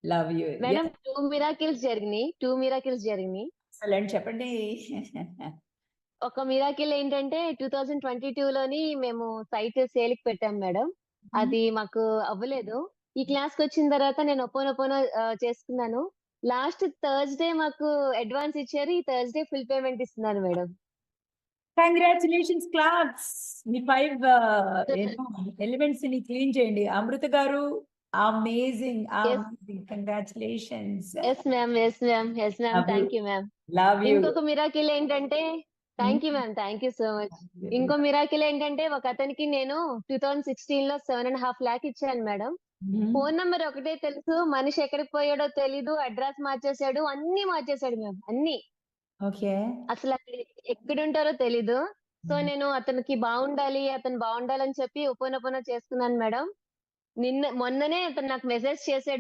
Love you. Madam yes. 2 miracles జరిగినియి. 2 miracles జరిగినియి. Excellent చెప్పండి. ఒక మిరాకిల్ ఏంటంటే 2022లోని మేము సైట్ సేల్‌కి పెట్టాం మేడం. హ్మ్. అది మాకు అవ్వలేదు. ఈ క్లాస్‌కొచ్చిన తర్వాత నేను ఒపోనొపోనో చేసుకున్నాను. లాస్ట్ థర్స్‌డే మాకు అడ్వాన్స్ ఇచ్చారు. ఈ థర్స్‌డే ఫుల్ పేమెంట్ ఇస్తున్నాను మేడం. Congratulations claps. మీ 5 ఏమో ఎలిమెంట్స్‌ని క్లీన్ చేయండి. అమృత గారు amazing. Yes. Amazing. Congratulations. Yes ma'am. Yes ma'am. Yes ma'am. Love you. Thank you ma'am. Love you. ఇంకొక మిరాకిల్ ఏంటంటే hmm. Thank you ma'am. Thank you so much. ఇంకో miracle ఏంటంటే ఒకతనికి నేను 2016లో 7,50,000 ఇచ్చాను మేడం. హ్మ్. ఫోను నంబర్ ఒకటే తెలుసు. మనిషి ఎక్కడికి పోయాడో తెలీదు. అడ్రెస్ మార్చేసాడు. అన్నీ మార్చేసాడు మ్యామ్. అన్నీ. ఓకే. అసలక్కడ ఎక్కడుంటారో తెలీదు. సో, నేను అతనికి బావుండాలి, అతను బావుండాలని చెప్పి ఒపోనొపోనో చేసుకున్నాను మేడం. మొన్ననే అతను నాకు మెసేజ్ చేసాడు.